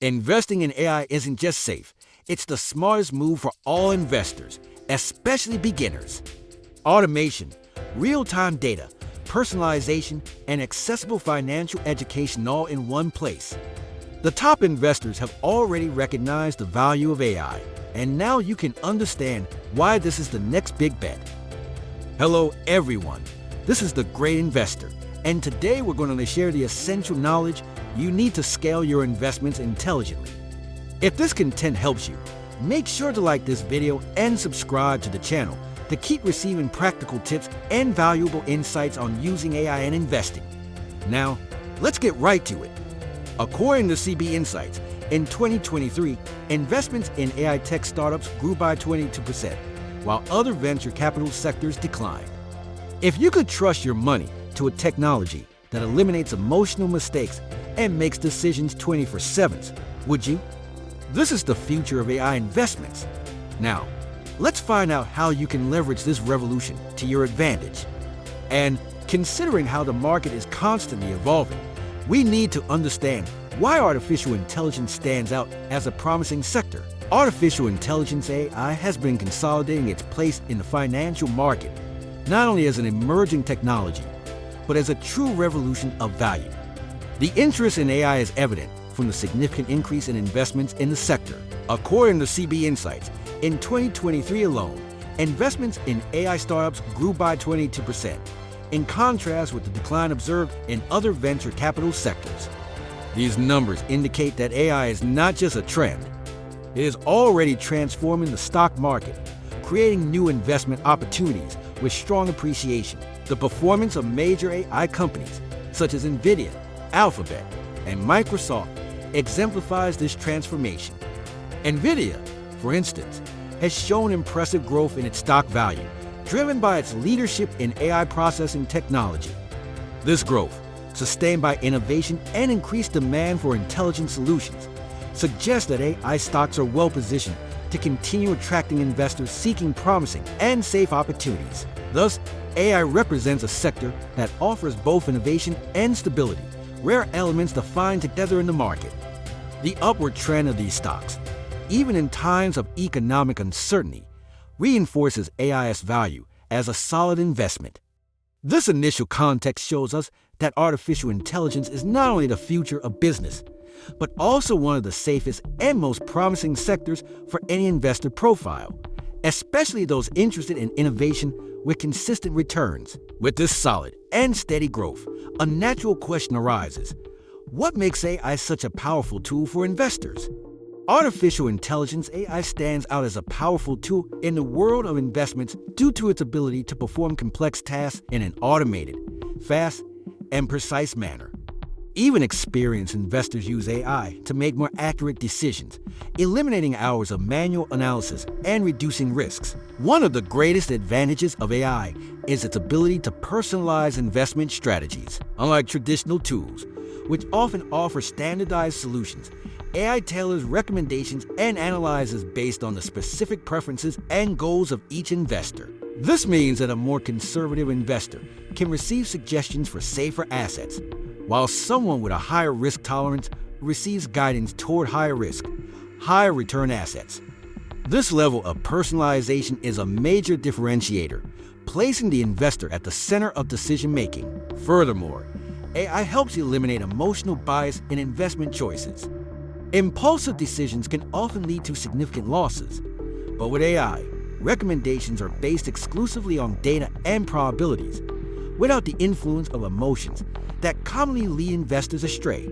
Investing in AI isn't just safe, it's the smartest move for all investors, especially beginners. Automation, real-time data, personalization, and accessible financial education all in one place. The top investors have already recognized the value of AI, and now you can understand why this is the next big bet. Hello, everyone. This is The Great Investor, and today we're going to share the essential knowledge you need to scale your investments intelligently. If this content helps you, make sure to like this video and subscribe to the channel to keep receiving practical tips and valuable insights on using AI and investing. Now, let's get right to it. According to CB Insights, in 2023, investments in AI tech startups grew by 22%, while other venture capital sectors declined. If you could trust your money to a technology that eliminates emotional mistakes and makes decisions 24/7, would you? This is the future of AI investments. Now, let's find out how you can leverage this revolution to your advantage. And considering how the market is constantly evolving, we need to understand why artificial intelligence stands out as a promising sector. Artificial intelligence AI has been consolidating its place in the financial market, not only as an emerging technology, but as a true revolution of value. The interest in AI is evident from the significant increase in investments in the sector. According to CB Insights, in 2023 alone, investments in AI startups grew by 22%, in contrast with the decline observed in other venture capital sectors. These numbers indicate that AI is not just a trend, it is already transforming the stock market, creating new investment opportunities with strong appreciation. The performance of major AI companies, such as NVIDIA, Alphabet, and Microsoft, exemplifies this transformation. NVIDIA, for instance, has shown impressive growth in its stock value, driven by its leadership in AI processing technology. This growth, sustained by innovation and increased demand for intelligent solutions, suggests that AI stocks are well-positioned to continue attracting investors seeking promising and safe opportunities. Thus, AI represents a sector that offers both innovation and stability, rare elements to find together in the market. The upward trend of these stocks, even in times of economic uncertainty, reinforces AI's value as a solid investment. This initial context shows us that artificial intelligence is not only the future of business, but also one of the safest and most promising sectors for any investor profile, especially those interested in innovation with consistent returns. With this solid and steady growth, a natural question arises: what makes AI such a powerful tool for investors? Artificial intelligence AI stands out as a powerful tool in the world of investments due to its ability to perform complex tasks in an automated, fast, and precise manner. Even experienced investors use AI to make more accurate decisions, eliminating hours of manual analysis and reducing risks. One of the greatest advantages of AI is its ability to personalize investment strategies. Unlike traditional tools, which often offer standardized solutions, AI tailors recommendations and analyzes based on the specific preferences and goals of each investor. This means that a more conservative investor can receive suggestions for safer assets, while someone with a higher risk tolerance receives guidance toward higher risk, higher return assets. This level of personalization is a major differentiator, placing the investor at the center of decision-making. Furthermore, AI helps eliminate emotional bias in investment choices. Impulsive decisions can often lead to significant losses, but with AI, recommendations are based exclusively on data and probabilities, without the influence of emotions that commonly lead investors astray.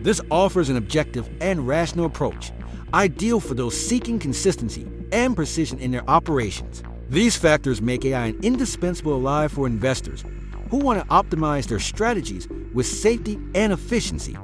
This offers an objective and rational approach, ideal for those seeking consistency and precision in their operations. These factors make AI an indispensable ally for investors who want to optimize their strategies with safety and efficiency.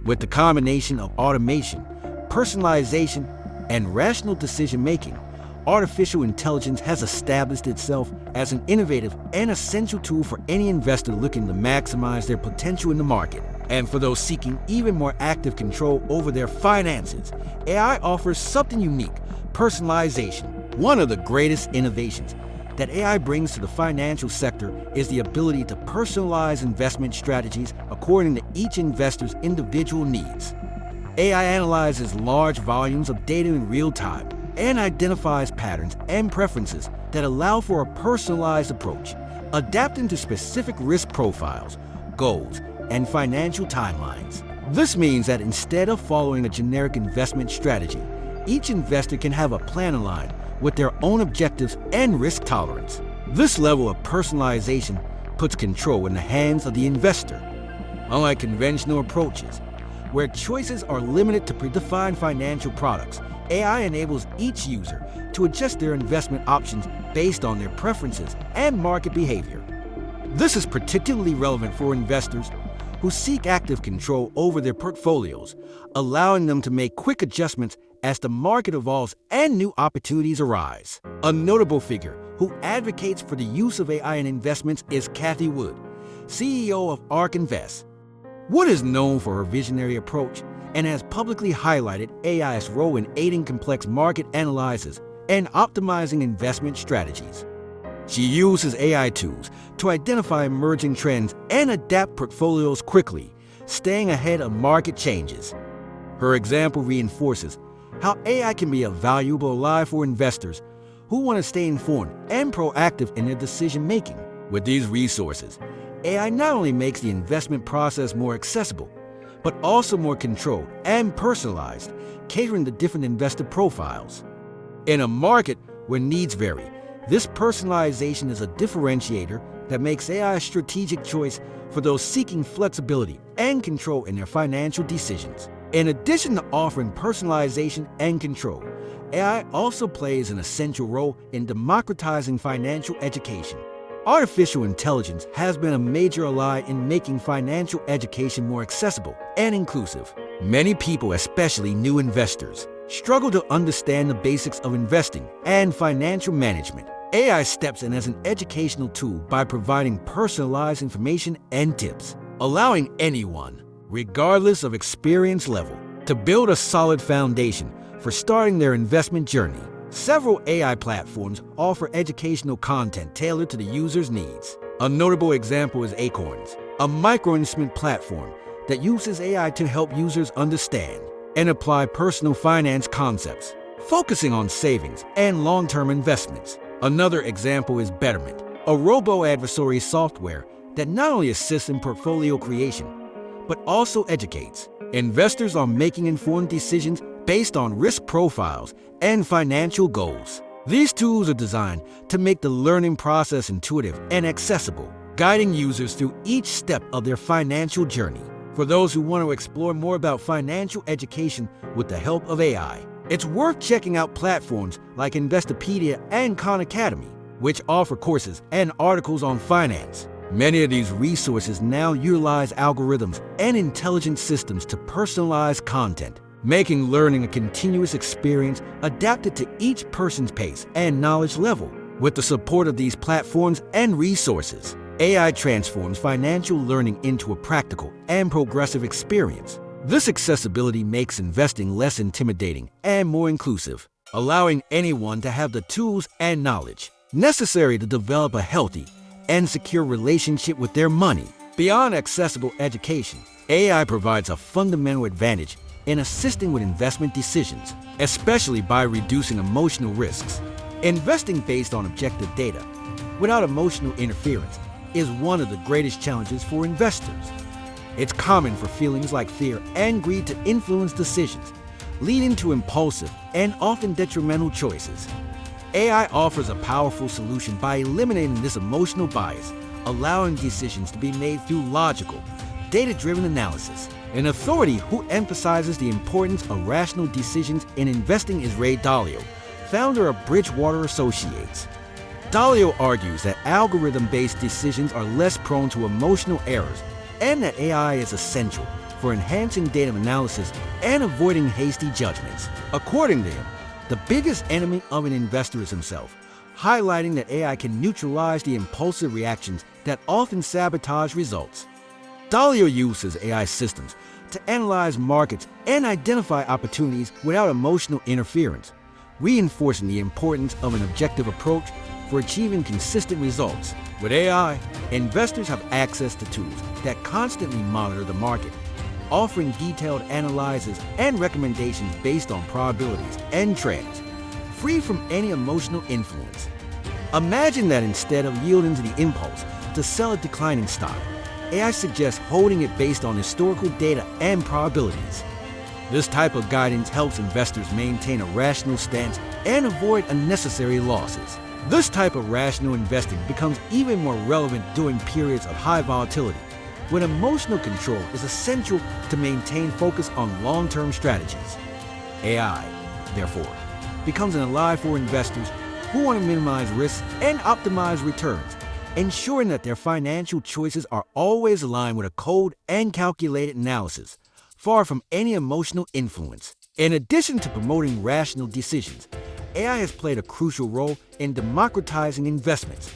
With the combination of automation, personalization, and rational decision-making, artificial intelligence has established itself as an innovative and essential tool for any investor looking to maximize their potential in the market. And for those seeking even more active control over their finances, AI offers something unique: personalization. One of the greatest innovations that AI brings to the financial sector is the ability to personalize investment strategies according to each investor's individual needs. AI analyzes large volumes of data in real time and identifies patterns and preferences that allow for a personalized approach, adapting to specific risk profiles, goals, and financial timelines. This means that instead of following a generic investment strategy, each investor can have a plan aligned with their own objectives and risk tolerance. This level of personalization puts control in the hands of the investor. Unlike conventional approaches, where choices are limited to predefined financial products, AI enables each user to adjust their investment options based on their preferences and market behavior. This is particularly relevant for investors who seek active control over their portfolios, allowing them to make quick adjustments as the market evolves and new opportunities arise. A notable figure who advocates for the use of AI in investments is Cathie Wood, CEO of ARK Invest. Wood is known for her visionary approach and has publicly highlighted AI's role in aiding complex market analysis and optimizing investment strategies. She uses AI tools to identify emerging trends and adapt portfolios quickly, staying ahead of market changes. Her example reinforces how AI can be a valuable ally for investors who want to stay informed and proactive in their decision-making. With these resources, AI not only makes the investment process more accessible, but also more controlled and personalized, catering to different investor profiles. In a market where needs vary, this personalization is a differentiator that makes AI a strategic choice for those seeking flexibility and control in their financial decisions. In addition to offering personalization and control, AI also plays an essential role in democratizing financial education. Artificial intelligence has been a major ally in making financial education more accessible and inclusive. Many people, especially new investors, struggle to understand the basics of investing and financial management. AI steps in as an educational tool by providing personalized information and tips, allowing anyone, regardless of experience level, to build a solid foundation for starting their investment journey. Several AI platforms offer educational content tailored to the user's needs. A notable example is Acorns, a micro-investment platform that uses AI to help users understand and apply personal finance concepts, focusing on savings and long-term investments. Another example is BetterMent, a robo-advisory software that not only assists in portfolio creation, but also educates investors on making informed decisions based on risk profiles and financial goals. These tools are designed to make the learning process intuitive and accessible, guiding users through each step of their financial journey. For those who want to explore more about financial education with the help of AI, it's worth checking out platforms like Investopedia and Khan Academy, which offer courses and articles on finance. Many of these resources now utilize algorithms and intelligent systems to personalize content, making learning a continuous experience adapted to each person's pace and knowledge level. With the support of these platforms and resources, AI transforms financial learning into a practical and progressive experience. This accessibility makes investing less intimidating and more inclusive, allowing anyone to have the tools and knowledge necessary to develop a healthy and secure relationship with their money. Beyond accessible education, AI provides a fundamental advantage in assisting with investment decisions, especially by reducing emotional risks. Investing based on objective data, without emotional interference, is one of the greatest challenges for investors. It's common for feelings like fear and greed to influence decisions, leading to impulsive and often detrimental choices. AI offers a powerful solution by eliminating this emotional bias, allowing decisions to be made through logical, data-driven analysis. An authority who emphasizes the importance of rational decisions in investing is Ray Dalio, founder of Bridgewater Associates. Dalio argues that algorithm-based decisions are less prone to emotional errors and that AI is essential for enhancing data analysis and avoiding hasty judgments. According to him, the biggest enemy of an investor is himself, highlighting that AI can neutralize the impulsive reactions that often sabotage results. Dalio uses AI systems to analyze markets and identify opportunities without emotional interference, reinforcing the importance of an objective approach for achieving consistent results. With AI, investors have access to tools that constantly monitor the market, offering detailed analyses and recommendations based on probabilities and trends, free from any emotional influence. Imagine that instead of yielding to the impulse to sell a declining stock, AI suggests holding it based on historical data and probabilities. This type of guidance helps investors maintain a rational stance and avoid unnecessary losses. This type of rational investing becomes even more relevant during periods of high volatility, when emotional control is essential to maintain focus on long-term strategies. AI, therefore, becomes an ally for investors who want to minimize risks and optimize returns, ensuring that their financial choices are always aligned with a cold and calculated analysis, far from any emotional influence. In addition to promoting rational decisions, AI has played a crucial role in democratizing investments,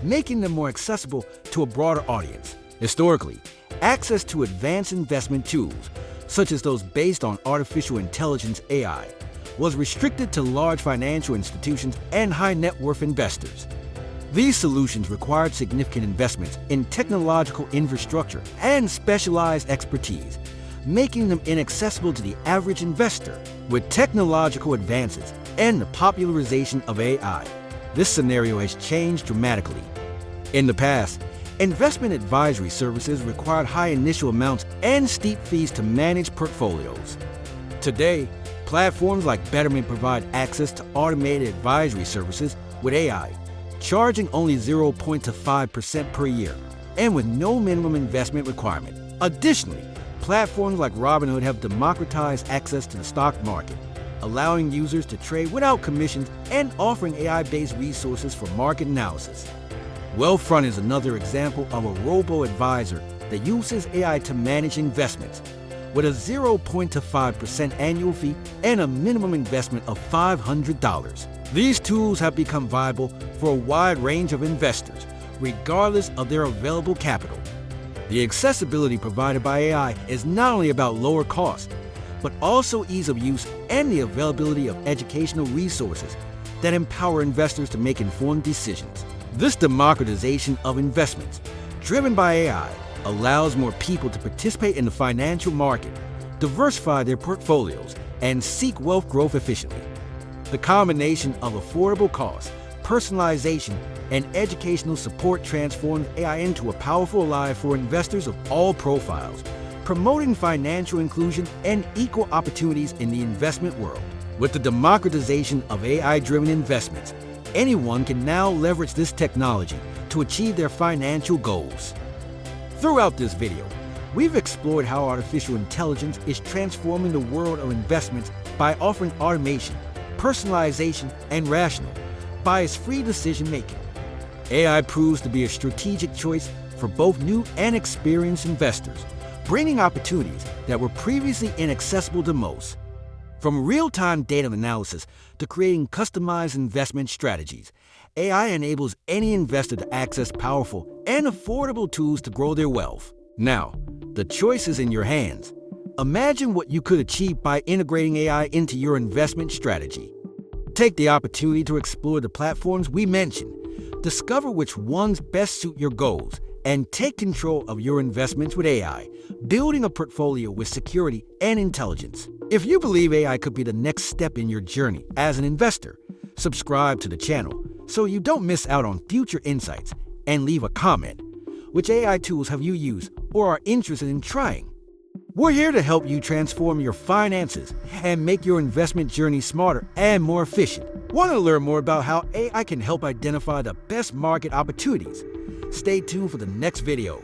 making them more accessible to a broader audience. Historically, access to advanced investment tools, such as those based on artificial intelligence (AI), was restricted to large financial institutions and high-net-worth investors. These solutions required significant investments in technological infrastructure and specialized expertise, making them inaccessible to the average investor. With technological advances and the popularization of AI, this scenario has changed dramatically. In the past, investment advisory services required high initial amounts and steep fees to manage portfolios. Today, platforms like BetterMent provide access to automated advisory services with AI, charging only 0.5% per year and with no minimum investment requirement. Additionally, platforms like Robinhood have democratized access to the stock market, allowing users to trade without commissions and offering AI-based resources for market analysis. Wealthfront is another example of a robo-advisor that uses AI to manage investments, with a 0.5% annual fee and a minimum investment of $500. These tools have become viable for a wide range of investors, regardless of their available capital. The accessibility provided by AI is not only about lower cost, but also ease of use and the availability of educational resources that empower investors to make informed decisions. This democratization of investments, driven by AI, allows more people to participate in the financial market, diversify their portfolios, and seek wealth growth efficiently. The combination of affordable costs, personalization, and educational support transforms AI into a powerful ally for investors of all profiles, promoting financial inclusion and equal opportunities in the investment world. With the democratization of AI-driven investments, anyone can now leverage this technology to achieve their financial goals. Throughout this video, we've explored how artificial intelligence is transforming the world of investments by offering automation, personalization, and rational, bias-free decision-making. AI proves to be a strategic choice for both new and experienced investors, bringing opportunities that were previously inaccessible to most. From real-time data analysis to creating customized investment strategies, AI enables any investor to access powerful and affordable tools to grow their wealth. Now, the choice is in your hands. Imagine what you could achieve by integrating AI into your investment strategy. Take the opportunity to explore the platforms we mentioned, discover which ones best suit your goals, and take control of your investments with AI, building a portfolio with security and intelligence. If you believe AI could be the next step in your journey as an investor, subscribe to the channel so you don't miss out on future insights, and leave a comment. Which AI tools have you used or are interested in trying? We're here to help you transform your finances and make your investment journey smarter and more efficient. Want to learn more about how AI can help identify the best market opportunities? Stay tuned for the next video.